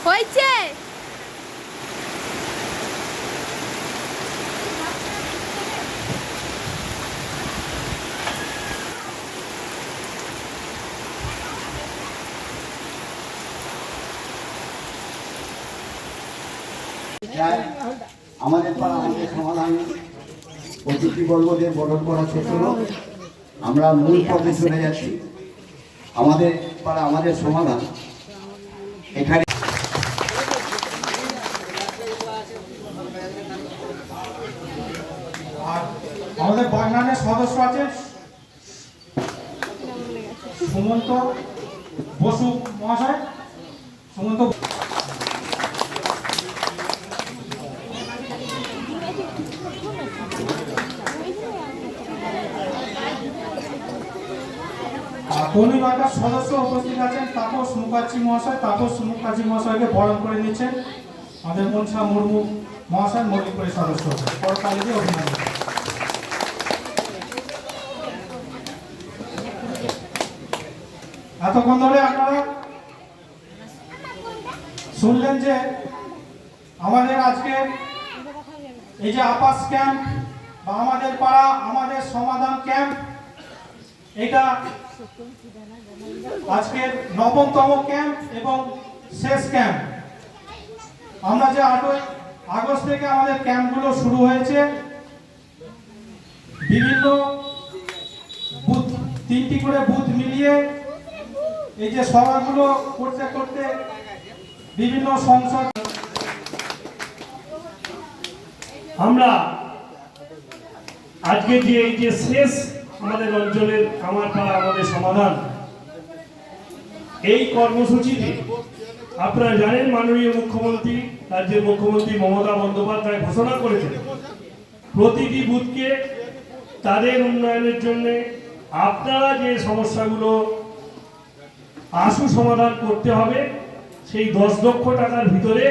হয়েছে। আমাদের পাড়া আমাদের সমাধান অতিথি বর্গদের বরণ করা শেষ হলো। আমরা মূল পথে চলে যাচ্ছি। আমাদের পাড়া আমাদের সমাধান এখানে আমাদের বাগনানের সদস্য আছে সুমন্ত বসু মহাশয়। সুমন্ত কর্মী বার্তার সদস্য উপস্থিত আছেন তাপস মুখার্জি মহাশয়। তাপস মুখার্জি মহাশয়কে বরণ করে নিচ্ছেন আমাদের মনসা মুর্মু মহাশয়, মল্লিকপুরের সদস্য। করতালি দিয়ে অভিনন্দন। এতক্ষণ ধরে আপনারা শুনলেন যে আমাদের আজকে এই যে আপাস ক্যাম্প বা আমাদের পাড়া আমাদের সমাধান ক্যাম্প, এটা আজকের ৯তম ক্যাম্প এবং শেষ ক্যাম্প। আমরা যে ৮ই আগস্ট থেকে আমাদের ক্যাম্পগুলো শুরু হয়েছে, বিভিন্ন বুথ ৩টি করে বুথ মিলিয়ে এই যে সভাগুলো করতে করতে বিভিন্ন সংসদ আমরা আজকে যে এই যে শেষ আমাদের অঞ্চলের আমার পাড়া আমাদের সমাধান এই কর্মসূচিতে আপনারা জানেন মাননীয় মুখ্যমন্ত্রী রাজ্যের মুখ্যমন্ত্রী মমতা বন্দ্যোপাধ্যায় ঘোষণা করেছেন প্রতিটি বুথকে তাদের উন্নয়নের জন্য আপনারা যে সমস্যাগুলো আশু সমাধান করতে হবে সেই 10 লক্ষ টাকার ভিতরে